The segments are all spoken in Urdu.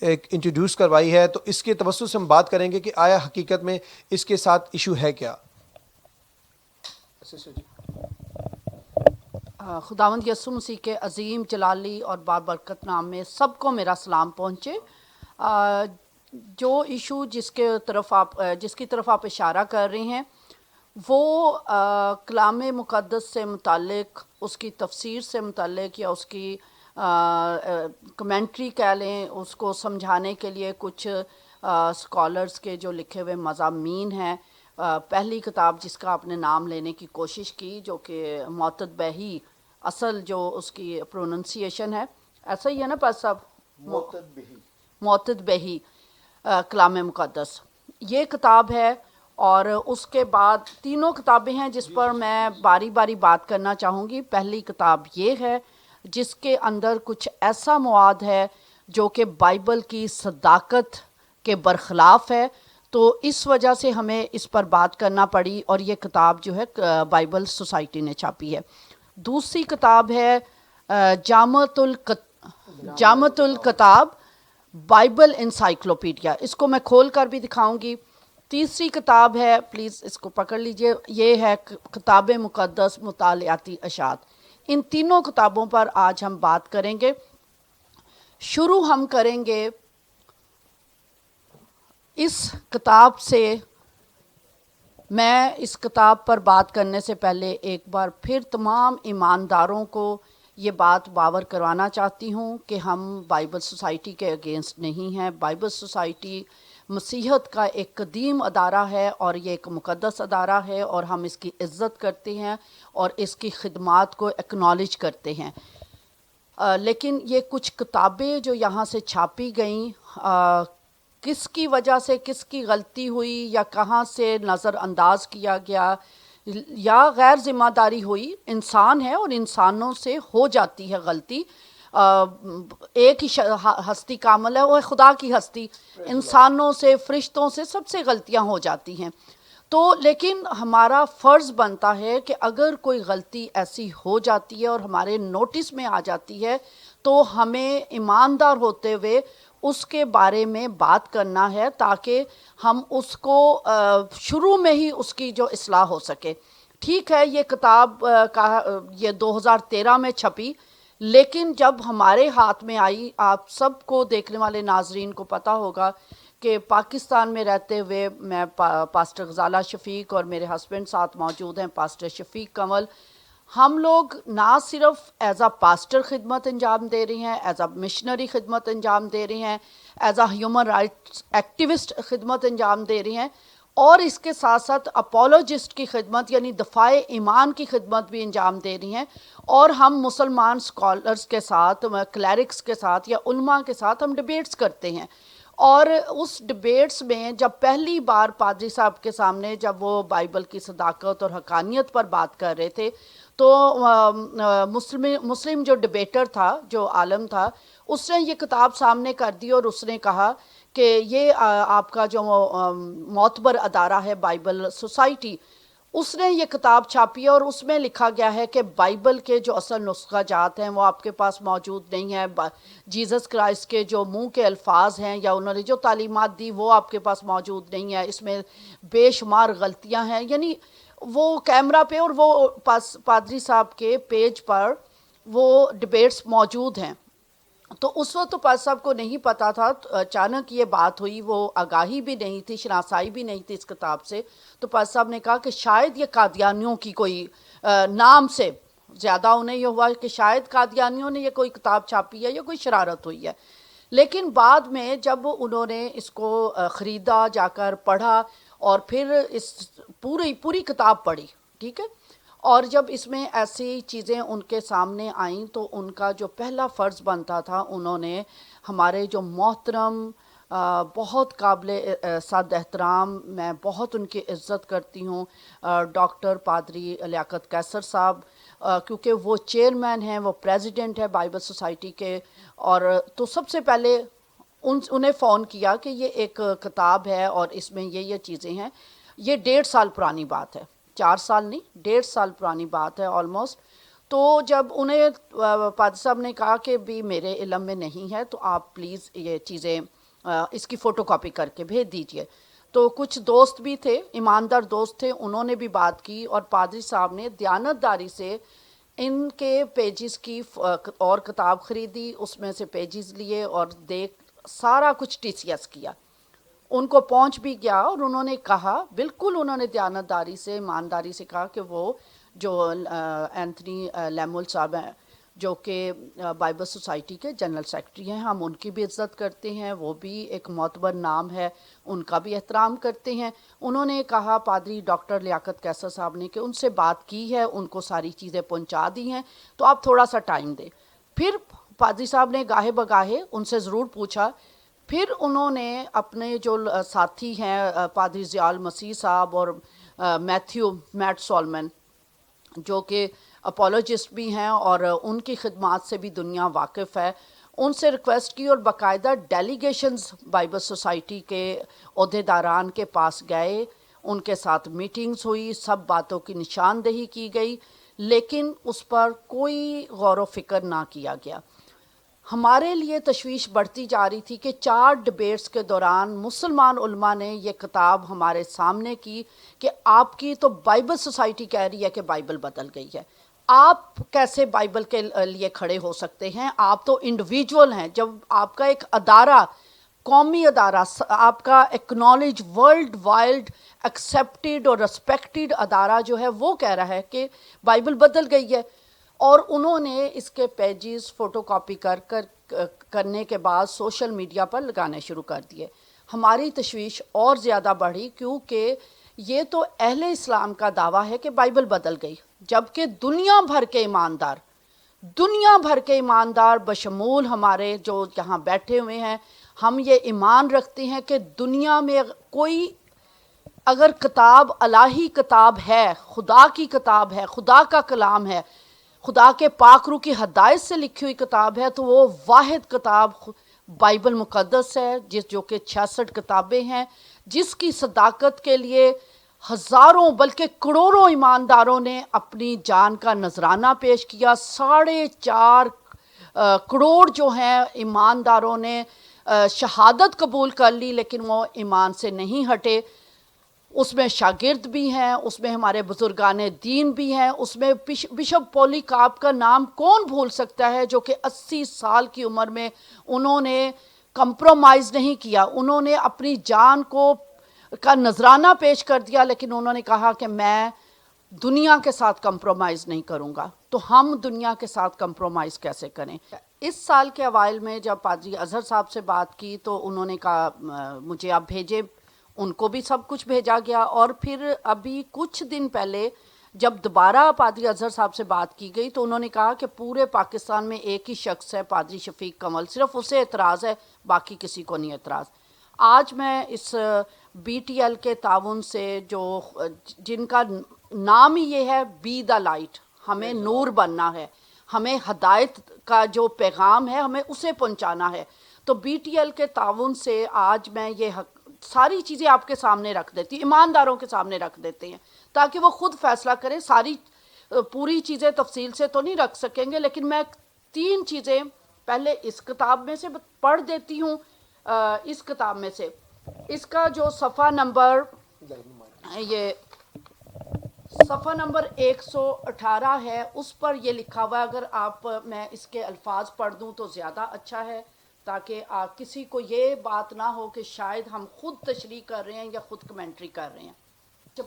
ایک انٹروڈیوس کروائی ہے, تو اس کے توسط سے ہم بات کریں گے کہ آیا حقیقت میں اس کے ساتھ ایشو ہے کیا. خداوند یسوع مسیح کے عظیم جلالی اور بابرکت نام میں سب کو میرا سلام پہنچے. جو ایشو جس کی طرف آپ اشارہ کر رہے ہیں وہ کلام مقدس سے متعلق, اس کی تفسیر سے متعلق, یا اس کی کمنٹری کہہ لیں, اس کو سمجھانے کے لیے کچھ اسکالرس کے جو لکھے ہوئے مضامین ہیں. پہلی کتاب جس کا آپ نے نام لینے کی کوشش کی, جو کہ معتد بہی, اصل جو اس کی پروننسیشن ہے ایسا ہی ہے نا پاس صاحب, معتد بہی کلام مقدس, یہ کتاب ہے. اور اس کے بعد تینوں کتابیں ہیں جس پر میں باری باری بات کرنا چاہوں گی. پہلی کتاب یہ ہے جس کے اندر کچھ ایسا مواد ہے جو کہ بائبل کی صداقت کے برخلاف ہے, تو اس وجہ سے ہمیں اس پر بات کرنا پڑی, اور یہ کتاب جو ہے بائبل سوسائٹی نے چھاپی ہے. دوسری کتاب ہے جامعۃ الکتاب بائبل انسائکلوپیڈیا, اس کو میں کھول کر بھی دکھاؤں گی. تیسری کتاب ہے, پلیز اس کو پکڑ لیجئے, یہ ہے کتاب مقدس مطالعاتی اشاعت. ان تینوں کتابوں پر آج ہم بات کریں گے. شروع ہم کریں گے اس کتاب سے. میں اس کتاب پر بات کرنے سے پہلے ایک بار پھر تمام ایمانداروں کو یہ بات باور کروانا چاہتی ہوں کہ ہم بائبل سوسائٹی کے اگینسٹ نہیں ہیں. بائبل سوسائٹی مسیحت کا ایک قدیم ادارہ ہے, اور یہ ایک مقدس ادارہ ہے, اور ہم اس کی عزت کرتے ہیں اور اس کی خدمات کو ایکنالج کرتے ہیں. لیکن یہ کچھ کتابیں جو یہاں سے چھاپی گئیں, کس کی وجہ سے, کس کی غلطی ہوئی, یا کہاں سے نظر انداز کیا گیا, یا غیر ذمہ داری ہوئی. انسان ہے اور انسانوں سے ہو جاتی ہے غلطی. ایک ہی ہستی کامل ہے, وہ ہے خدا کی ہستی. انسانوں سے, فرشتوں سے, سب سے غلطیاں ہو جاتی ہیں. تو لیکن ہمارا فرض بنتا ہے کہ اگر کوئی غلطی ایسی ہو جاتی ہے اور ہمارے نوٹس میں آ جاتی ہے, تو ہمیں ایماندار ہوتے ہوئے اس کے بارے میں بات کرنا ہے, تاکہ ہم اس کو شروع میں ہی اس کی جو اصلاح ہو سکے. ٹھیک ہے, یہ کتاب یہ 2013 میں چھپی, لیکن جب ہمارے ہاتھ میں آئی, آپ سب کو, دیکھنے والے ناظرین کو پتہ ہوگا کہ پاکستان میں رہتے ہوئے میں پاسٹر غزالہ شفیق اور میرے ہسبینڈ ساتھ موجود ہیں, پاسٹر شفیق کنول. ہم لوگ نہ صرف ایز اے پاسٹر خدمت انجام دے رہے ہیں, ایز اے مشنری خدمت انجام دے رہے ہیں, as a human rights activist خدمت انجام دے رہے ہیں, اور اس کے ساتھ ساتھ اپولوجسٹ کی خدمت یعنی دفاع ایمان کی خدمت بھی انجام دے رہی ہیں. اور ہم مسلمان اسکالرس کے ساتھ, کلیرکس کے ساتھ یا علماء کے ساتھ ہم ڈبیٹس کرتے ہیں. اور اس ڈبیٹس میں جب پہلی بار پادری صاحب کے سامنے جب وہ بائبل کی صداقت اور حقانیت پر بات کر رہے تھے, تو مسلم جو ڈبیٹر تھا, جو عالم تھا, اس نے یہ کتاب سامنے کر دی, اور اس نے کہا کہ یہ آپ کا جو معتبر ادارہ ہے بائبل سوسائٹی, اس نے یہ کتاب چھاپی ہے, اور اس میں لکھا گیا ہے کہ بائبل کے جو اصل نسخہ جات ہیں وہ آپ کے پاس موجود نہیں ہیں. جیزس کرائسٹ کے جو منہ کے الفاظ ہیں یا انہوں نے جو تعلیمات دی وہ آپ کے پاس موجود نہیں ہے. اس میں بے شمار غلطیاں ہیں. یعنی وہ کیمرہ پہ اور وہ پادری صاحب کے پیج پر وہ ڈبیٹس موجود ہیں. تو اس وقت تو پادری صاحب کو نہیں پتا تھا, اچانک یہ بات ہوئی, وہ آگاہی بھی نہیں تھی, شناسائی بھی نہیں تھی اس کتاب سے. تو پادری صاحب نے کہا کہ شاید یہ قادیانیوں کی کوئی نام سے زیادہ انہیں یہ ہوا کہ شاید قادیانیوں نے یہ کوئی کتاب چھاپی ہے یا کوئی شرارت ہوئی ہے. لیکن بعد میں جب انہوں نے اس کو خریدا, جا کر پڑھا, اور پھر اس پوری کتاب پڑھی, ٹھیک ہے, اور جب اس میں ایسی چیزیں ان کے سامنے آئیں تو ان کا جو پہلا فرض بنتا تھا, انہوں نے ہمارے جو محترم بہت قابل صد احترام, میں بہت ان کی عزت کرتی ہوں, ڈاکٹر پادری لیاقت قیصر صاحب, کیونکہ وہ چیئرمین ہیں, وہ پریزیڈنٹ ہے بائبل سوسائٹی کے. اور تو سب سے پہلے انہیں فون کیا کہ یہ ایک کتاب ہے اور اس میں یہ چیزیں ہیں. یہ 1.5 سال پرانی بات ہے, 4 سال نہیں, 1.5 سال پرانی بات ہے آلموسٹ. تو جب انہیں پادری صاحب نے کہا کہ بھی میرے علم میں نہیں ہے, تو آپ پلیز یہ چیزیں اس کی فوٹو کاپی کر کے بھیج دیجئے. تو کچھ دوست بھی تھے, ایماندار دوست تھے, انہوں نے بھی بات کی اور پادری صاحب نے دیانتداری سے ان کے پیجز کی اور کتاب خریدی, اس میں سے پیجز لیے اور سارا کچھ ٹی سی ایس کیا. ان کو پہنچ بھی گیا اور انہوں نے کہا, بالکل انہوں نے دیانتداری سے ایمانداری سے کہا کہ وہ جو اینتھنی لیمول صاحب ہیں جو کہ بائبل سوسائٹی کے جنرل سیکرٹری ہیں, ہم ان کی بھی عزت کرتے ہیں, وہ بھی ایک معتبر نام ہے, ان کا بھی احترام کرتے ہیں. انہوں نے کہا پادری ڈاکٹر لیاقت کیسر صاحب نے کہ ان سے بات کی ہے, ان کو ساری چیزیں پہنچا دی ہیں, تو آپ تھوڑا سا ٹائم دیں. پھر پادری صاحب نے گاہے بگاہے ان سے ضرور پوچھا. پھر انہوں نے اپنے جو ساتھی ہیں پادری ضیاء المسیح صاحب اور میٹ سولمن جو کہ اپولوجسٹ بھی ہیں اور ان کی خدمات سے بھی دنیا واقف ہے, ان سے ریکویسٹ کی اور باقاعدہ ڈیلیگیشنز بائبل سوسائٹی کے عہدیداران کے پاس گئے, ان کے ساتھ میٹنگز ہوئی, سب باتوں کی نشاندہی کی گئی, لیکن اس پر کوئی غور و فکر نہ کیا گیا. ہمارے لیے تشویش بڑھتی جا رہی تھی کہ 4 ڈیبیٹس کے دوران مسلمان علماء نے یہ کتاب ہمارے سامنے کی کہ آپ کی تو بائبل سوسائٹی کہہ رہی ہے کہ بائبل بدل گئی ہے, آپ کیسے بائبل کے لیے کھڑے ہو سکتے ہیں, آپ تو انڈیویجول ہیں. جب آپ کا ایک ادارہ, قومی ادارہ, آپ کا ایکنالج ورلڈ وائڈ ایکسیپٹیڈ اور رسپیکٹیڈ ادارہ جو ہے وہ کہہ رہا ہے کہ بائبل بدل گئی ہے, اور انہوں نے اس کے پیجز فوٹو کاپی کرنے کے بعد سوشل میڈیا پر لگانے شروع کر دیے. ہماری تشویش اور زیادہ بڑھی کیونکہ یہ تو اہل اسلام کا دعویٰ ہے کہ بائبل بدل گئی, جبکہ دنیا بھر کے ایماندار بشمول ہمارے جو یہاں بیٹھے ہوئے ہیں, ہم یہ ایمان رکھتے ہیں کہ دنیا میں کوئی اگر کتاب الہی کتاب ہے, خدا کی کتاب ہے, خدا کا کلام ہے, خدا کے پاک روح کی ہدایت سے لکھی ہوئی کتاب ہے, تو وہ واحد کتاب بائبل مقدس ہے, جو کہ 66 کتابیں ہیں, جس کی صداقت کے لیے ہزاروں بلکہ کروڑوں ایمانداروں نے اپنی جان کا نذرانہ پیش کیا. 4.5 کروڑ جو ہیں ایمانداروں نے شہادت قبول کر لی, لیکن وہ ایمان سے نہیں ہٹے. اس میں شاگرد بھی ہیں, اس میں ہمارے بزرگان دین بھی ہیں, اس میں بشپ پولی کاپ کا نام کون بھول سکتا ہے جو کہ 80 سال کی عمر میں انہوں نے کمپرومائز نہیں کیا, انہوں نے اپنی جان کا نذرانہ پیش کر دیا, لیکن انہوں نے کہا کہ میں دنیا کے ساتھ کمپرومائز نہیں کروں گا. تو ہم دنیا کے ساتھ کمپرومائز کیسے کریں؟ اس سال کے اوائل میں جب پادری اظہر صاحب سے بات کی تو انہوں نے کہا مجھے آپ بھیجیں, ان کو بھی سب کچھ بھیجا گیا. اور پھر ابھی کچھ دن پہلے جب دوبارہ پادری اظہر صاحب سے بات کی گئی تو انہوں نے کہا کہ پورے پاکستان میں ایک ہی شخص ہے, پادری شفیق کمل, صرف اسے اعتراض ہے, باقی کسی کو نہیں اعتراض. آج میں اس بی ٹی ایل کے تعاون سے جن کا نام ہی یہ ہے بی دا لائٹ, ہمیں نور بننا ہے, ہمیں ہدایت کا جو پیغام ہے ہمیں اسے پہنچانا ہے, تو بی ٹی ایل کے تعاون سے آج میں یہ ساری چیزیں آپ کے سامنے رکھ دیتی, ایمانداروں کے سامنے رکھ دیتے ہیں تاکہ وہ خود فیصلہ کریں. ساری پوری چیزیں تفصیل سے تو نہیں رکھ سکیں گے, لیکن میں 3 چیزیں پہلے اس کتاب میں سے پڑھ دیتی ہوں. اس کتاب میں سے اس کا جو صفحہ نمبر 118 ہے, اس پر یہ لکھا ہوا ہے. اگر میں اس کے الفاظ پڑھ دوں تو زیادہ اچھا ہے تاکہ کسی کو یہ بات نہ ہو کہ شاید ہم خود تشریح کر رہے ہیں یا خود کمنٹری کر رہے ہیں.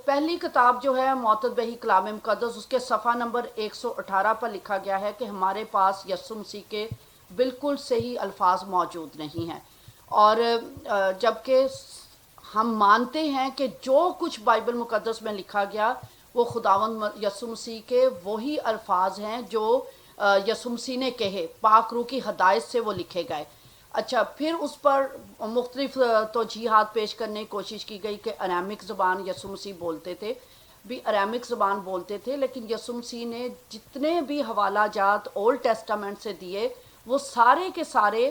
پہلی کتاب جو ہے معتد بہی کلام مقدس, اس کے صفحہ نمبر 118 پر لکھا گیا ہے کہ ہمارے پاس یسوع مسیح کے بالکل صحیح الفاظ موجود نہیں ہیں, اور جبکہ ہم مانتے ہیں کہ جو کچھ بائبل مقدس میں لکھا گیا وہ خداوند یسوع مسیح کے وہی الفاظ ہیں جو یسوع مسیح نے کہے, پاک روح کی ہدایت سے وہ لکھے گئے. اچھا, پھر اس پر مختلف توجیحات پیش کرنے کی کوشش کی گئی کہ ارامک زبان یسوع مسیح بولتے تھے, بھی ارامک زبان بولتے تھے, لیکن یسوع مسیح نے جتنے بھی حوالہ جات اولڈ ٹیسٹامنٹ سے دیے وہ سارے کے سارے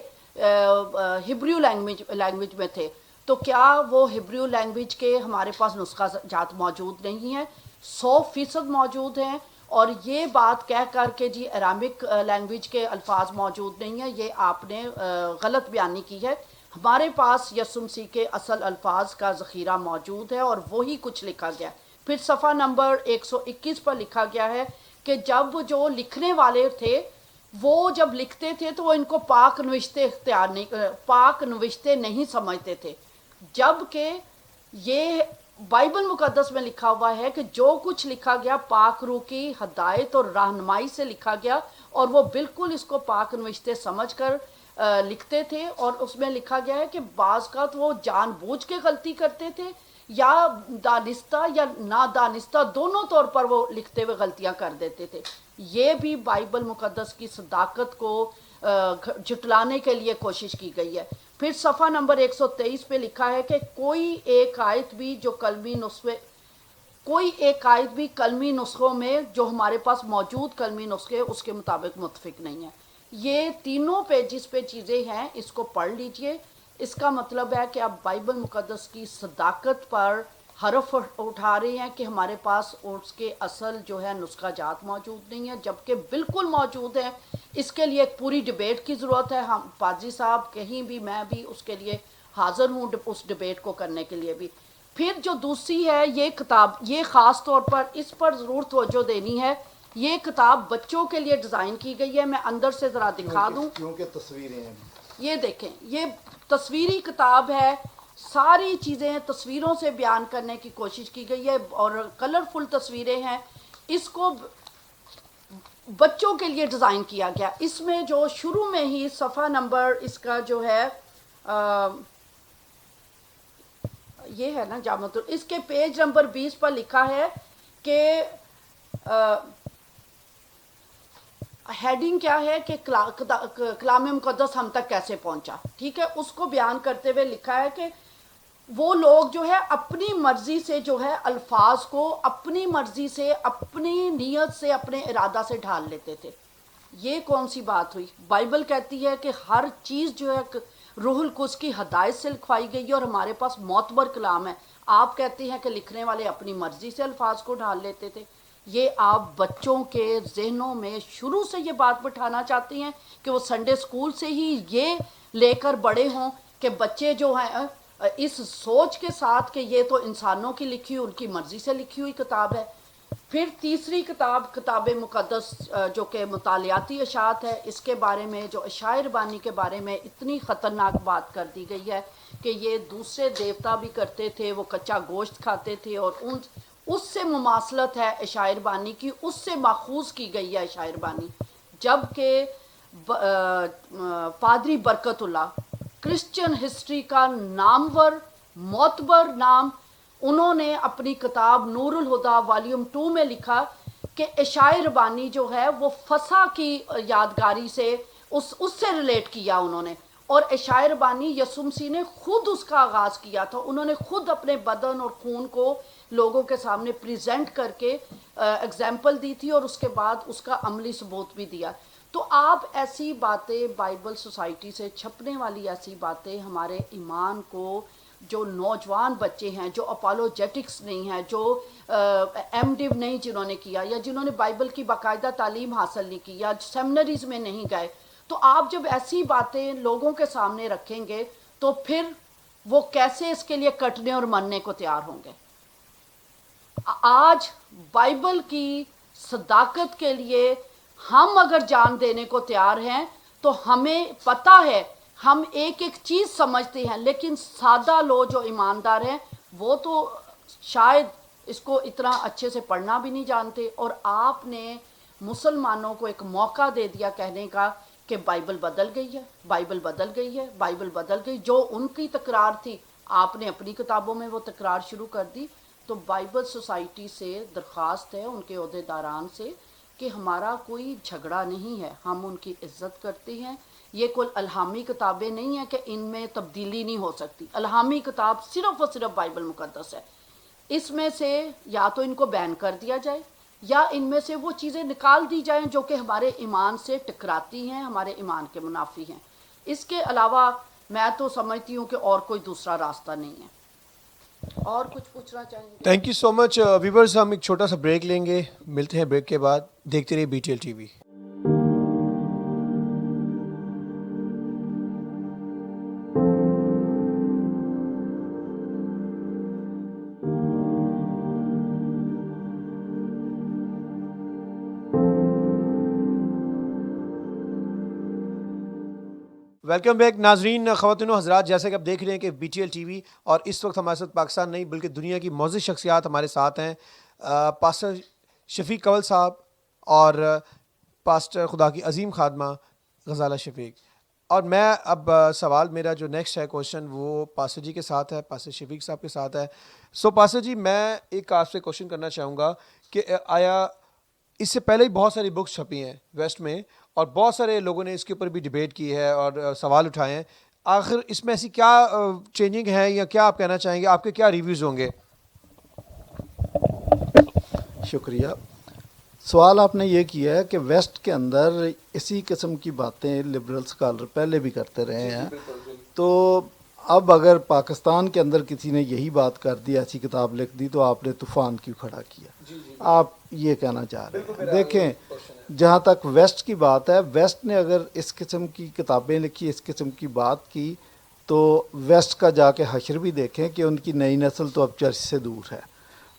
ہبریو لینگویج میں تھے. تو کیا وہ ہبریو لینگویج کے ہمارے پاس نسخہ جات موجود نہیں ہیں؟ 100% موجود ہیں. اور یہ بات کہہ کر کے جی ارامک لینگویج کے الفاظ موجود نہیں ہیں, یہ آپ نے غلط بیانی کی ہے. ہمارے پاس یسوع مسیح کے اصل الفاظ کا ذخیرہ موجود ہے اور وہی کچھ لکھا گیا. پھر صفحہ نمبر 121 پر لکھا گیا ہے کہ جب جو لکھنے والے تھے وہ جب لکھتے تھے تو وہ ان کو پاک نوشتے نہیں سمجھتے تھے، جبکہ یہ بائبل مقدس میں لکھا ہوا ہے کہ جو کچھ لکھا گیا پاک روح کی ہدایت اور رہنمائی سے لکھا گیا، اور وہ بالکل اس کو پاک نوشتے سمجھ کر لکھتے تھے. اور اس میں لکھا گیا ہے کہ بعض کا تو وہ جان بوجھ کے غلطی کرتے تھے یا دانستہ یا نادانستہ دونوں طور پر وہ لکھتے ہوئے غلطیاں کر دیتے تھے. یہ بھی بائبل مقدس کی صداقت کو جھٹلانے کے لیے کوشش کی گئی ہے. پھر صفحہ نمبر 123 پہ لکھا ہے کہ کوئی ایک آیت بھی کلمی نسخوں میں جو ہمارے پاس موجود کلمی نسخے اس کے مطابق متفق نہیں ہے. یہ تینوں پیجز پہ چیزیں ہیں، اس کو پڑھ لیجئے. اس کا مطلب ہے کہ آپ بائبل مقدس کی صداقت پر حرف اٹھا رہے ہیں کہ ہمارے پاس اس کے اصل جو ہے نسخہ جات موجود نہیں ہے، جبکہ بالکل موجود ہیں. اس کے لیے ایک پوری ڈیبیٹ کی ضرورت ہے. ہم پادری صاحب کہیں بھی، میں بھی اس کے لیے حاضر ہوں اس ڈیبیٹ کو کرنے کے لیے بھی. پھر جو دوسری ہے یہ کتاب، یہ خاص طور پر اس پر ضرور توجہ دینی ہے. یہ کتاب بچوں کے لیے ڈیزائن کی گئی ہے. میں اندر سے ذرا دکھا دوں کیونکہ تصویریں ہیں. یہ دیکھیں، یہ تصویری کتاب ہے، ساری چیزیں تصویروں سے بیان کرنے کی کوشش کی گئی ہے اور کلرفل تصویریں ہیں. اس کو بچوں کے لیے ڈیزائن کیا گیا. اس میں جو شروع میں ہی صفحہ نمبر اس کا جو ہے یہ ہے نا جامع، اس کے پیج نمبر 20 پر لکھا ہے کہ ہیڈنگ کیا ہے کہ کلام مقدس ہم تک کیسے پہنچا. ٹھیک ہے، اس کو بیان کرتے ہوئے لکھا ہے کہ وہ لوگ جو ہے اپنی مرضی سے جو ہے الفاظ کو اپنی مرضی سے، اپنی نیت سے، اپنے ارادہ سے ڈھال لیتے تھے. یہ کون سی بات ہوئی؟ بائبل کہتی ہے کہ ہر چیز جو ہے روح القدس کی ہدایت سے لکھوائی گئی ہے اور ہمارے پاس معتبر کلام ہے. آپ کہتے ہیں کہ لکھنے والے اپنی مرضی سے الفاظ کو ڈھال لیتے تھے. یہ آپ بچوں کے ذہنوں میں شروع سے یہ بات بٹھانا چاہتے ہیں کہ وہ سنڈے اسکول سے ہی یہ لے کر بڑے ہوں کہ بچے جو ہیں اس سوچ کے ساتھ کہ یہ تو انسانوں کی لکھی ہوئی، ان کی مرضی سے لکھی ہوئی کتاب ہے. پھر تیسری کتاب، کتاب مقدس جو کہ مطالعاتی اشاعت ہے، اس کے بارے میں جو اشعیا ربانی کے بارے میں اتنی خطرناک بات کر دی گئی ہے کہ یہ دوسرے دیوتا بھی کرتے تھے، وہ کچا گوشت کھاتے تھے، اور اس سے مماثلت ہے اشعیا ربانی کی، اس سے ماخوذ کی گئی ہے اشعیا ربانی. جبکہ پادری برکت اللہ کرسچن ہسٹری کا نامور معتبر نام، انہوں نے اپنی کتاب نور الہدا والیوم 2 میں لکھا کہ اشعیا ربانی جو ہے وہ فسا کی یادگاری سے اس سے ریلیٹ کیا انہوں نے. اور اشعیا ربانی یسوع مسیح نے خود اس کا آغاز کیا تھا. انہوں نے خود اپنے بدن اور خون کو لوگوں کے سامنے پریزنٹ کر کے اگزامپل دی تھی اور اس کے بعد اس کا عملی ثبوت بھی دیا. تو آپ ایسی باتیں بائبل سوسائٹی سے چھپنے والی ایسی باتیں ہمارے ایمان کو، جو نوجوان بچے ہیں جو اپالوجیٹکس نہیں ہیں، جو ایم ڈیو نہیں جنہوں نے کیا، یا جنہوں نے بائبل کی باقاعدہ تعلیم حاصل نہیں کی، یا سیمنریز میں نہیں گئے، تو آپ جب ایسی باتیں لوگوں کے سامنے رکھیں گے تو پھر وہ کیسے اس کے لیے کٹنے اور مرنے کو تیار ہوں گے. آج بائبل کی صداقت کے لیے ہم اگر جان دینے کو تیار ہیں تو ہمیں پتہ ہے، ہم ایک ایک چیز سمجھتے ہیں، لیکن سادہ لوگ جو ایماندار ہیں وہ تو شاید اس کو اتنا اچھے سے پڑھنا بھی نہیں جانتے. اور آپ نے مسلمانوں کو ایک موقع دے دیا کہنے کا کہ بائبل بدل گئی ہے، بائبل بدل گئی ہے، بائبل بدل گئی. جو ان کی تکرار تھی آپ نے اپنی کتابوں میں وہ تکرار شروع کر دی. تو بائبل سوسائٹی سے درخواست ہے، ان کے عہدیداران سے، کہ ہمارا کوئی جھگڑا نہیں ہے، ہم ان کی عزت کرتے ہیں. یہ کوئی الہامی کتابیں نہیں ہیں کہ ان میں تبدیلی نہیں ہو سکتی. الہامی کتاب صرف اور صرف بائبل مقدس ہے. اس میں سے یا تو ان کو بین کر دیا جائے یا ان میں سے وہ چیزیں نکال دی جائیں جو کہ ہمارے ایمان سے ٹکراتی ہیں، ہمارے ایمان کے منافی ہیں. اس کے علاوہ میں تو سمجھتی ہوں کہ اور کوئی دوسرا راستہ نہیں ہے. اور کچھ پوچھنا چاہیں گے؟ Thank you so much viewers. ہم ایک چھوٹا سا بریک لیں گے، ملتے ہیں بریک کے بعد. دیکھتے رہیے BTL TV. ویلکم بیک ناظرین خواتین و حضرات. جیسے کہ آپ دیکھ رہے ہیں کہ B T L T V اور اس وقت ہمارے ساتھ پاکستان نہیں بلکہ دنیا کی معزز شخصیات ہمارے ساتھ ہیں. پاسٹر شفیق کنول صاحب اور پاسٹر خدا کی عظیم خادمہ غزالہ شفیق. اور میں اب سوال میرا جو نیکسٹ ہے کوشچن وہ پاسٹر جی کے ساتھ ہے, پاسٹر شفیق صاحب کے ساتھ ہے. سو پاسٹر جی میں ایک آپ سے کوشچن کرنا چاہوں گا کہ آیا اس سے پہلے ہی بہت ساری بکس چھپی ہیں ویسٹ میں اور بہت سارے لوگوں نے اس کے اوپر بھی ڈیبیٹ کی ہے اور سوال اٹھائے ہیں, آخر اس میں ایسی کیا چینجنگ ہے یا کیا آپ کہنا چاہیں گے, آپ کے کیا ریویوز ہوں گے؟ شکریہ. سوال آپ نے یہ کیا ہے کہ ویسٹ کے اندر اسی قسم کی باتیں لبرل اسکالر پہلے بھی کرتے رہے ہیں, تو اب اگر پاکستان کے اندر کسی نے یہی بات کر دی, ایسی کتاب لکھ دی, تو آپ نے طوفان کیوں کھڑا کیا؟ آپ یہ کہنا چاہ رہے ہیں. دیکھیں, جہاں تک ویسٹ کی بات ہے, ویسٹ نے اگر اس قسم کی کتابیں لکھی, اس قسم کی بات کی, تو ویسٹ کا جا کے حشر بھی دیکھیں کہ ان کی نئی نسل تو اب چرچ سے دور ہے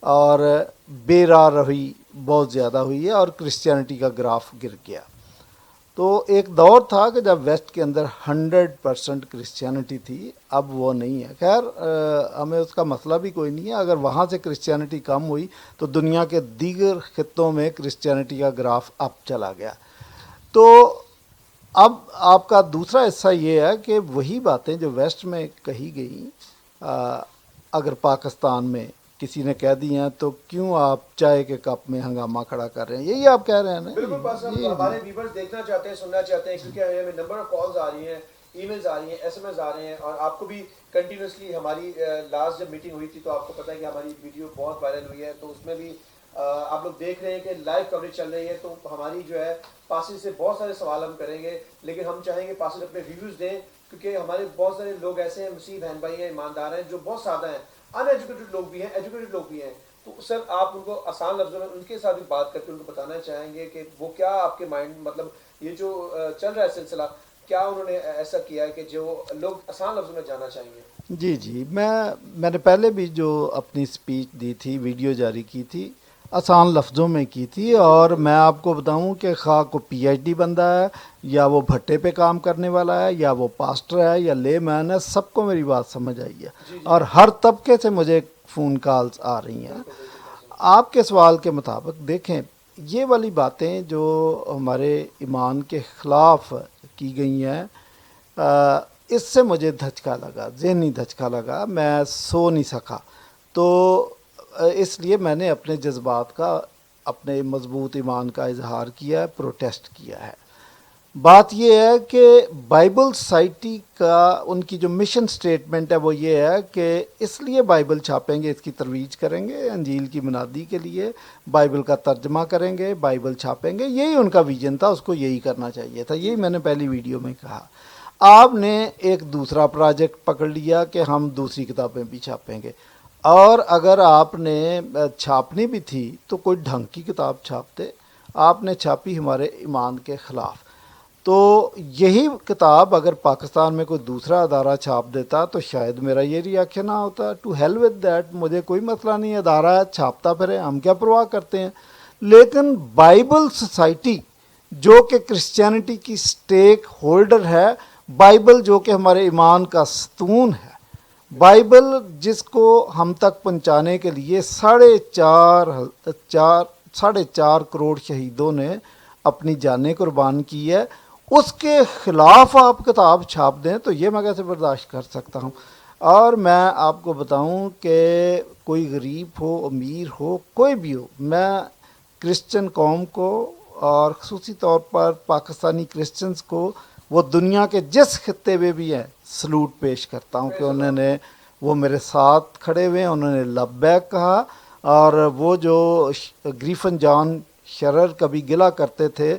اور بے راہ روی بہت زیادہ ہوئی ہے اور کرسچینٹی کا گراف گر گیا. تو ایک دور تھا کہ جب ویسٹ کے اندر 100% کرسچینٹی تھی, اب وہ نہیں ہے. خیر ہمیں اس کا مسئلہ بھی کوئی نہیں ہے, اگر وہاں سے کرسچینٹی کم ہوئی تو دنیا کے دیگر خطوں میں کرسچینٹی کا گراف اپ چلا گیا. تو اب آپ کا دوسرا حصہ یہ ہے کہ وہی باتیں جو ویسٹ میں کہی گئیں اگر پاکستان میں کسی نے کہہ دی ہیں, تو کیوں آپ چائے کے کپ میں ہنگامہ کھڑا کر رہے ہیں, یہی آپ کہہ رہے ہیں نا؟ بالکل پاسٹر, ہمارے ویورز دیکھنا چاہتے ہیں, سننا چاہتے ہیں, کیونکہ ہمیں نمبر آف کالز آ رہی ہیں, ای میلز آ رہی ہیں, ایس ایم ایس آ رہے ہیں, اور آپ کو بھی کنٹینیوسلی ہماری لاسٹ جب میٹنگ ہوئی تھی تو آپ کو پتہ ہے کہ ہماری ویڈیو بہت وائرل ہوئی ہے, تو اس میں بھی آپ لوگ دیکھ رہے ہیں کہ لائیو کوریج چل رہی ہے. تو ہماری جو ہے پاسٹر سے بہت سارے سوال ہم کریں گے, لیکن ہم چاہیں گے پاسٹر اپنے ریویوز دیں, کیونکہ ہمارے بہت سارے لوگ ایسے ہیں, مسیح بہن بھائی ہیں, ایماندار ہیں, جو بہت سادہ ہیں, ان ایجوکیٹڈ لوگ بھی ہیں, ایجوکیٹڈ لوگ بھی ہیں. تو سر آپ ان کو آسان لفظوں میں ان کے ساتھ بھی بات کر کے ان کو بتانا چاہیں گے کہ وہ کیا آپ کے مائنڈ, مطلب یہ جو چل رہا ہے سلسلہ, کیا انہوں نے ایسا کیا ہے کہ جو لوگ آسان لفظوں میں جاننا چاہیں گے؟ جی میں نے پہلے بھی جو اپنی سپیچ دی تھی, ویڈیو جاری کی تھی, آسان لفظوں میں کی تھی. اور میں آپ کو بتاؤں کہ خواہ کو پی ایچ ڈی بندہ ہے یا وہ بھٹے پہ کام کرنے والا ہے یا وہ پاسٹر ہے یا لے مین ہے, سب کو میری بات سمجھ آئی ہے اور ہر طبقے سے مجھے فون کالز آ رہی ہیں. آپ کے سوال کے مطابق دیکھیں, یہ والی باتیں جو ہمارے ایمان کے خلاف کی گئی ہیں, اس سے مجھے دھچکا لگا, ذہنی دھچکا لگا, میں سو نہیں سکا. تو اس لیے میں نے اپنے جذبات کا, اپنے مضبوط ایمان کا اظہار کیا ہے, پروٹیسٹ کیا ہے. بات یہ ہے کہ بائبل سوسائٹی کا ان کی جو مشن سٹیٹمنٹ ہے وہ یہ ہے کہ اس لیے بائبل چھاپیں گے, اس کی ترویج کریں گے, انجیل کی منادی کے لیے بائبل کا ترجمہ کریں گے, بائبل چھاپیں گے. یہی ان کا ویژن تھا, اس کو یہی کرنا چاہیے تھا. یہی میں نے پہلی ویڈیو میں کہا. آپ نے ایک دوسرا پروجیکٹ پکڑ لیا کہ ہم دوسری کتابیں بھی چھاپیں گے, اور اگر آپ نے چھاپنی بھی تھی تو کوئی ڈھنگ کی کتاب چھاپتے. آپ نے چھاپی ہمارے ایمان کے خلاف. تو یہی کتاب اگر پاکستان میں کوئی دوسرا ادارہ چھاپ دیتا تو شاید میرا یہ ریاکشن نہ ہوتا. ٹو ہیل ود دیٹ, مجھے کوئی مسئلہ نہیں, ادارہ ہے چھاپتا پھرے, ہم کیا پرواہ کرتے ہیں. لیکن بائبل سوسائٹی جو کہ کرسچینٹی کی سٹیک ہولڈر ہے, بائبل جو کہ ہمارے ایمان کا ستون ہے, بائبل جس کو ہم تک پہنچانے کے لیے 4.5 کروڑ شہیدوں نے اپنی جانیں قربان کی ہے, اس کے خلاف آپ کتاب چھاپ دیں تو یہ میں کیسے برداشت کر سکتا ہوں. اور میں آپ کو بتاؤں کہ کوئی غریب ہو, امیر ہو, کوئی بھی ہو, میں کرسچن قوم کو اور خصوصی طور پر پاکستانی کرسچنز کو, وہ دنیا کے جس خطے میں بھی ہیں, سلوٹ پیش کرتا ہوں کہ انہوں نے, وہ میرے ساتھ کھڑے ہوئے ہیں, انہوں نے لبیک کہا. اور وہ جو گریفن جان شرر کبھی گلا کرتے تھے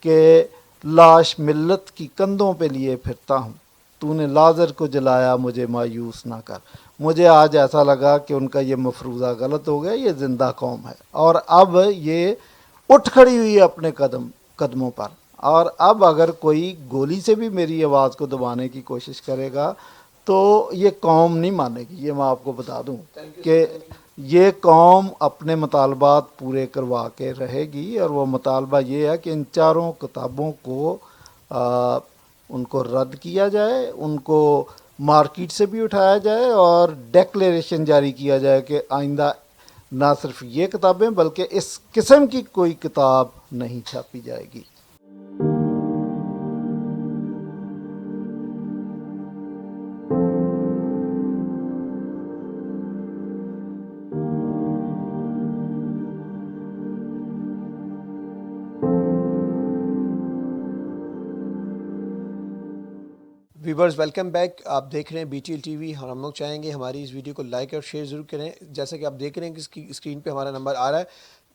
کہ لاش ملت کی کندھوں پہ لیے پھرتا ہوں, تو نے لازر کو جلایا, مجھے مایوس نہ کر. مجھے آج ایسا لگا کہ ان کا یہ مفروضہ غلط ہو گیا, یہ زندہ قوم ہے اور اب یہ اٹھ کھڑی ہوئی ہے اپنے قدموں پر. اور اب اگر کوئی گولی سے بھی میری آواز کو دبانے کی کوشش کرے گا تو یہ قوم نہیں مانے گی. یہ میں آپ کو بتا دوں کہ یہ قوم اپنے مطالبات پورے کروا کے رہے گی, اور وہ مطالبہ یہ ہے کہ ان 4 کتابوں کو ان کو رد کیا جائے, ان کو مارکیٹ سے بھی اٹھایا جائے اور ڈیکلیریشن جاری کیا جائے کہ آئندہ نہ صرف یہ کتابیں بلکہ اس قسم کی کوئی کتاب نہیں چھاپی جائے گی. Viewers welcome back. آپ دیکھ رہے ہیں B T L T V اور ہم لوگ چاہیں گے ہماری اس ویڈیو کو لائک اور شیئر ضرور کریں. جیسا کہ آپ دیکھ رہے ہیں کہ اسکرین پہ ہمارا نمبر آ رہا ہے,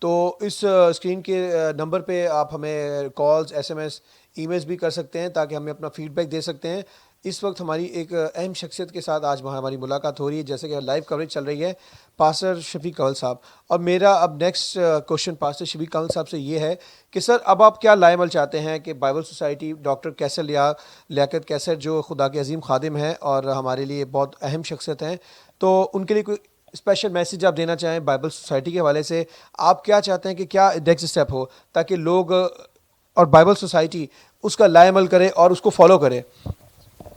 تو اس اسکرین کے نمبر پہ آپ ہمیں calls, S M S, e mails بھی کر سکتے ہیں تاکہ ہمیں اپنا فیڈ بیک دے سکتے ہیں. اس وقت ہماری ایک اہم شخصیت کے ساتھ آج ہماری ملاقات ہو رہی ہے, جیسے کہ لائیو کوریج چل رہی ہے, پاسٹر شفیق کنول صاحب. اور میرا اب نیکسٹ کوشچن پاسٹر شفیق کنول صاحب سے یہ ہے کہ سر اب آپ کیا لائے عمل چاہتے ہیں کہ بائبل سوسائٹی ڈاکٹر کیسر لیاقت کیسر جو خدا کے عظیم خادم ہیں اور ہمارے لیے بہت اہم شخصیت ہیں, تو ان کے لیے کوئی اسپیشل میسیج آپ دینا چاہیں بائبل سوسائٹی کے حوالے سے؟ آپ کیا چاہتے ہیں کہ کیا نیکسٹ اسٹیپ ہو تاکہ لوگ اور بائبل سوسائٹی اس کا لائے عمل کرے اور اس کو فالو کرے؟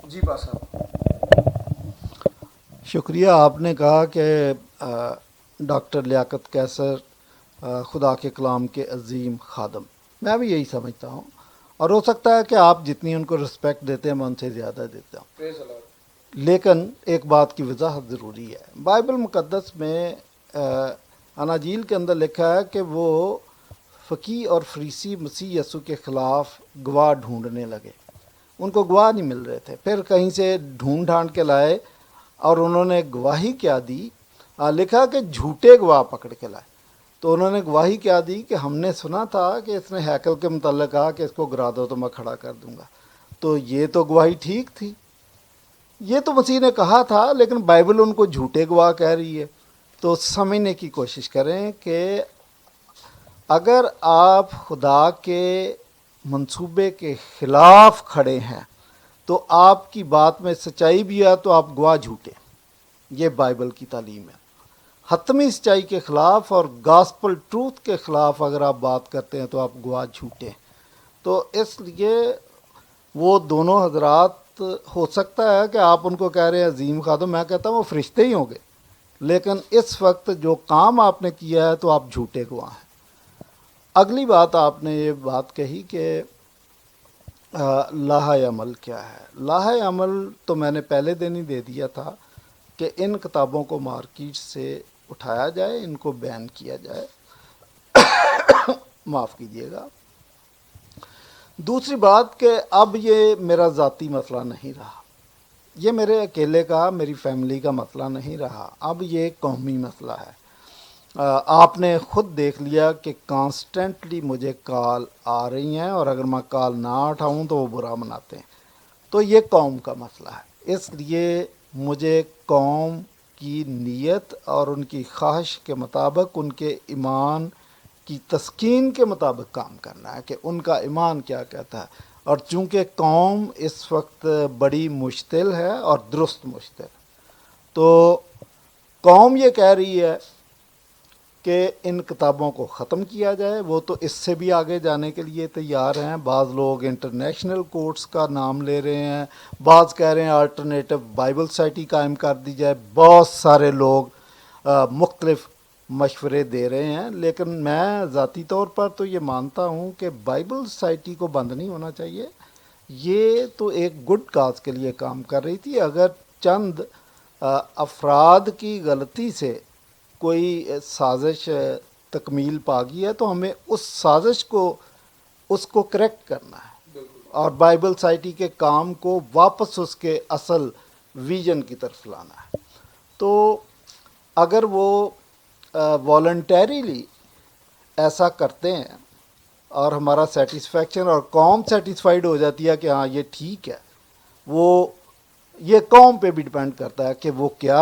جی پاس صاحب. شکریہ. آپ نے کہا کہ ڈاکٹر لیاقت کیسر خدا کے کلام کے عظیم خادم, میں بھی یہی سمجھتا ہوں, اور ہو سکتا ہے کہ آپ جتنی ان کو رسپیکٹ دیتے ہیں میں ان سے زیادہ دیتا ہوں. لیکن ایک بات کی وضاحت ضروری ہے. بائبل مقدس میں اناجیل کے اندر لکھا ہے کہ وہ فقی اور فریسی مسیح یسوع کے خلاف گواہ ڈھونڈنے لگے. ان کو گواہ نہیں مل رہے تھے, پھر کہیں سے ڈھونڈ ڈھانڈ کے لائے اور انہوں نے گواہی کیا دی, لکھا کہ جھوٹے گواہ پکڑ کے لائے. تو انہوں نے گواہی کیا دی کہ ہم نے سنا تھا کہ اس نے ہیکل کے متعلق کہا کہ اس کو گرا دو تو میں کھڑا کر دوں گا. تو یہ تو گواہی ٹھیک تھی, یہ تو مسیح نے کہا تھا, لیکن بائبل ان کو جھوٹے گواہ کہہ رہی ہے. تو سمجھنے کی کوشش کریں کہ اگر آپ خدا کے منصوبے کے خلاف کھڑے ہیں تو آپ کی بات میں سچائی بھی ہے تو آپ گواہ جھوٹے. یہ بائبل کی تعلیم ہے. حتمی سچائی کے خلاف اور گاسپل ٹروتھ کے خلاف اگر آپ بات کرتے ہیں تو آپ گواہ جھوٹے. تو اس لیے وہ دونوں حضرات, ہو سکتا ہے کہ آپ ان کو کہہ رہے ہیں عظیم خادم, میں کہتا ہوں وہ فرشتے ہی ہوں گے, لیکن اس وقت جو کام آپ نے کیا ہے تو آپ جھوٹے گواہ ہیں. اگلی بات آپ نے یہ بات کہی کہ لاحہ عمل کیا ہے. لاحہ عمل تو میں نے پہلے دن ہی دے دیا تھا کہ ان کتابوں کو مارکیٹ سے اٹھایا جائے, ان کو بین کیا جائے. معاف کیجیے گا. دوسری بات کہ اب یہ میرا ذاتی مسئلہ نہیں رہا, یہ میرے اکیلے کا, میری فیملی کا مسئلہ نہیں رہا, اب یہ قومی مسئلہ ہے. آپ نے خود دیکھ لیا کہ کانسٹنٹلی مجھے کال آ رہی ہیں اور اگر میں کال نہ اٹھاؤں تو وہ برا مناتے ہیں. تو یہ قوم کا مسئلہ ہے. اس لیے مجھے قوم کی نیت اور ان کی خواہش کے مطابق, ان کے ایمان کی تسکین کے مطابق کام کرنا ہے کہ ان کا ایمان کیا کہتا ہے. اور چونکہ قوم اس وقت بڑی مشتل ہے اور درست مشتل, تو قوم یہ کہہ رہی ہے کہ ان کتابوں کو ختم کیا جائے. وہ تو اس سے بھی آگے جانے کے لیے تیار ہیں. بعض لوگ انٹرنیشنل کورٹس کا نام لے رہے ہیں, بعض کہہ رہے ہیں آلٹرنیٹو بائبل سوسائٹی قائم کر دی جائے. بہت سارے لوگ مختلف مشورے دے رہے ہیں, لیکن میں ذاتی طور پر تو یہ مانتا ہوں کہ بائبل سوسائٹی کو بند نہیں ہونا چاہیے. یہ تو ایک گڈ کاز کے لیے کام کر رہی تھی. اگر چند افراد کی غلطی سے کوئی سازش تکمیل پا گئی ہے تو ہمیں اس سازش کو, اس کو کریکٹ کرنا ہے اور بائبل سوسائٹی کے کام کو واپس اس کے اصل ویژن کی طرف لانا ہے. تو اگر وہ والنٹیریلی ایسا کرتے ہیں اور ہمارا سیٹسفیکشن اور قوم سیٹسفائیڈ ہو جاتی ہے کہ ہاں یہ ٹھیک ہے, وہ یہ قوم پہ بھی ڈپینڈ کرتا ہے کہ وہ کیا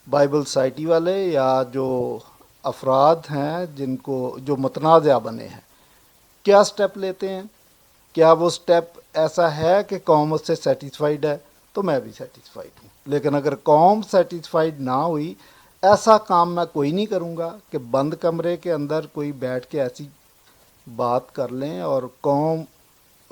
بائبل سوسائٹی والے یا جو افراد ہیں جن کو جو متنازع بنے ہیں کیا سٹیپ لیتے ہیں. کیا وہ سٹیپ ایسا ہے کہ قوم اس سے سیٹسفائیڈ ہے تو میں بھی سیٹسفائیڈ ہوں, لیکن اگر قوم سیٹسفائیڈ نہ ہوئی, ایسا کام میں کوئی نہیں کروں گا کہ بند کمرے کے اندر کوئی بیٹھ کے ایسی بات کر لیں اور قوم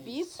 20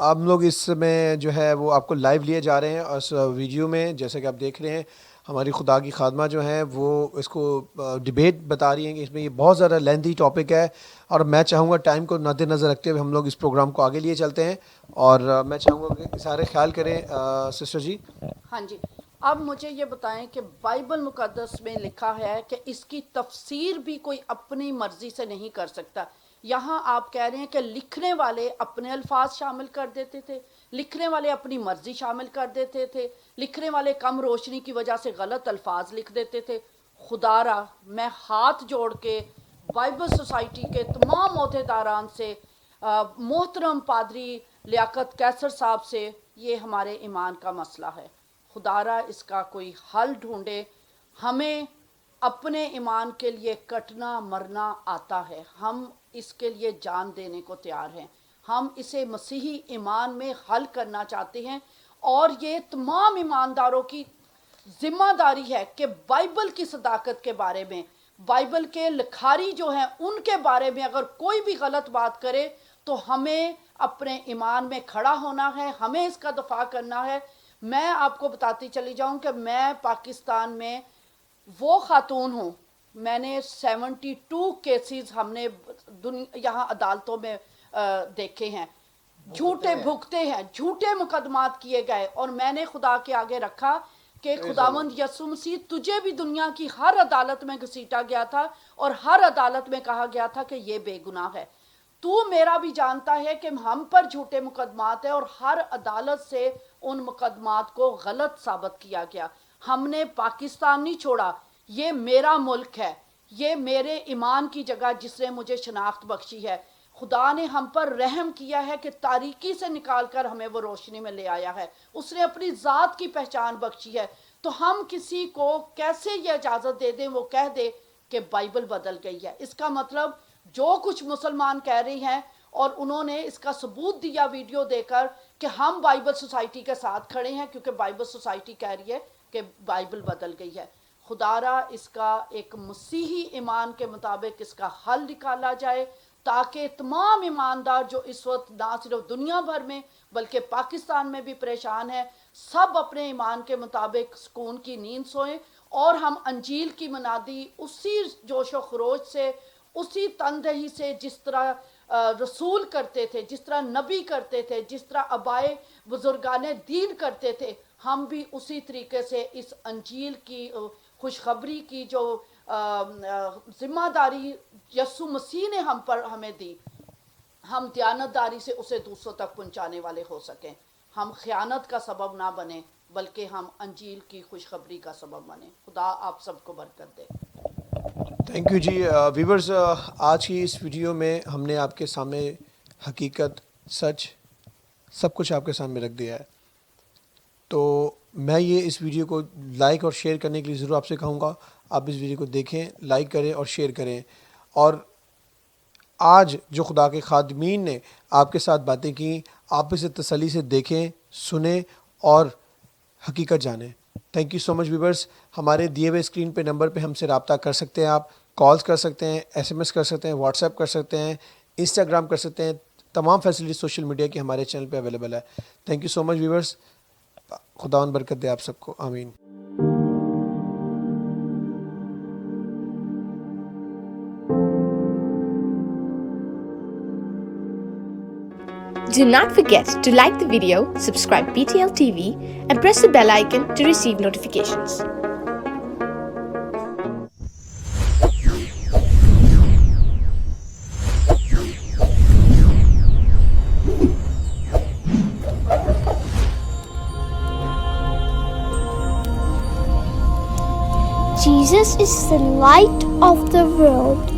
ہم لوگ اس میں جو ہے وہ آپ کو لائیو لیے جا رہے ہیں اور اس ویڈیو میں جیسا کہ آپ دیکھ رہے ہیں ہماری خدا کی خادمہ جو ہیں وہ اس کو ڈیبیٹ بتا رہی ہیں کہ اس میں یہ بہت زیادہ لیندی ٹاپک ہے اور میں چاہوں گا ٹائم کو مد نظر رکھتے ہوئے ہم لوگ اس پروگرام کو آگے لیے چلتے ہیں اور میں چاہوں گا کہ سارے خیال کریں سسٹر جی. ہاں جی. اب مجھے یہ بتائیں کہ بائبل مقدس میں لکھا ہے کہ اس کی تفسیر بھی کوئی اپنی مرضی سے نہیں کر سکتا. یہاں آپ کہہ رہے ہیں کہ لکھنے والے اپنے الفاظ شامل کر دیتے تھے, لکھنے والے اپنی مرضی شامل کر دیتے تھے, لکھنے والے کم روشنی کی وجہ سے غلط الفاظ لکھ دیتے تھے. خدا را میں ہاتھ جوڑ کے بائبل سوسائٹی کے تمام عہدیداران سے, محترم پادری لیاقت کیسر صاحب سے, یہ ہمارے ایمان کا مسئلہ ہے, خدا را اس کا کوئی حل ڈھونڈے. ہمیں اپنے ایمان کے لیے کٹنا مرنا آتا ہے, ہم اس کے لیے جان دینے کو تیار ہیں, ہم اسے مسیحی ایمان میں حل کرنا چاہتے ہیں. اور یہ تمام ایمانداروں کی ذمہ داری ہے کہ بائبل کی صداقت کے بارے میں, بائبل کے لکھاری جو ہیں ان کے بارے میں اگر کوئی بھی غلط بات کرے تو ہمیں اپنے ایمان میں کھڑا ہونا ہے, ہمیں اس کا دفاع کرنا ہے. میں آپ کو بتاتی چلی جاؤں کہ میں پاکستان میں وہ خاتون ہوں, میں نے 72 کیسز ہم نے یہاں عدالتوں میں دیکھے ہیں, جھوٹے بھگتے ہیں, جھوٹے مقدمات کیے گئے, اور میں نے خدا کے آگے رکھا کہ خداوند یسوع مسیح تجھے بھی دنیا کی ہر عدالت میں گھسیٹا گیا تھا اور ہر عدالت میں کہا گیا تھا کہ یہ بے گناہ ہے. تو میرا بھی جانتا ہے کہ ہم پر جھوٹے مقدمات ہیں اور ہر عدالت سے ان مقدمات کو غلط ثابت کیا گیا. ہم نے پاکستان نہیں چھوڑا, یہ میرا ملک ہے, یہ میرے ایمان کی جگہ جس نے مجھے شناخت بخشی ہے. خدا نے ہم پر رحم کیا ہے کہ تاریکی سے نکال کر ہمیں وہ روشنی میں لے آیا ہے, اس نے اپنی ذات کی پہچان بخشی ہے. تو ہم کسی کو کیسے یہ اجازت دے دیں وہ کہہ دے کہ بائبل بدل گئی ہے. اس کا مطلب جو کچھ مسلمان کہہ رہی ہیں, اور انہوں نے اس کا ثبوت دیا ویڈیو دے کر کہ ہم بائبل سوسائٹی کے ساتھ کھڑے ہیں کیونکہ بائبل سوسائٹی کہہ رہی ہے کہ بائبل بدل گئی ہے. خدا را اس کا ایک مسیحی ایمان کے مطابق اس کا حل نکالا جائے تاکہ تمام ایماندار جو اس وقت نہ صرف دنیا بھر میں بلکہ پاکستان میں بھی پریشان ہیں, سب اپنے ایمان کے مطابق سکون کی نیند سوئیں اور ہم انجیل کی منادی اسی جوش و خروش سے, اسی تندہی سے جس طرح رسول کرتے تھے, جس طرح نبی کرتے تھے, جس طرح آبائے بزرگان دین کرتے تھے, ہم بھی اسی طریقے سے اس انجیل کی خوشخبری کی جو ذمہ داری یسوع مسیح نے ہمیں دی, ہم دیانتداری سے اسے دوسروں تک پہنچانے والے ہو سکیں. ہم خیانت کا سبب نہ بنیں بلکہ ہم انجیل کی خوشخبری کا سبب بنیں. خدا آپ سب کو برکت دے. تھینک یو جی. ویورز, آج کی اس ویڈیو میں ہم نے آپ کے سامنے حقیقت, سچ, سب کچھ آپ کے سامنے رکھ دیا ہے. تو میں یہ اس ویڈیو کو لائک اور شیئر کرنے کے لیے ضرور آپ سے کہوں گا. آپ اس ویڈیو کو دیکھیں, لائک کریں اور شیئر کریں. اور آج جو خدا کے خادمین نے آپ کے ساتھ باتیں کی, آپ اسے تسلی سے دیکھیں, سنیں اور حقیقت جانیں. Thank you so much viewers. ہمارے دیے ہوئے اسکرین پہ نمبر پہ ہم سے رابطہ کر سکتے ہیں, آپ کالز کر سکتے ہیں, SMS کر سکتے ہیں, واٹس ایپ کر سکتے ہیں, انسٹاگرام کر سکتے ہیں. تمام فیسلٹی سوشل میڈیا کی ہمارے چینل پہ اویلیبل ہے. Thank you so much viewers. خداوند برکت دے آپ سب کو. آمین. Do not forget to like the video, subscribe BTL TV, and press the bell icon to receive notifications. Jesus is the light of the world.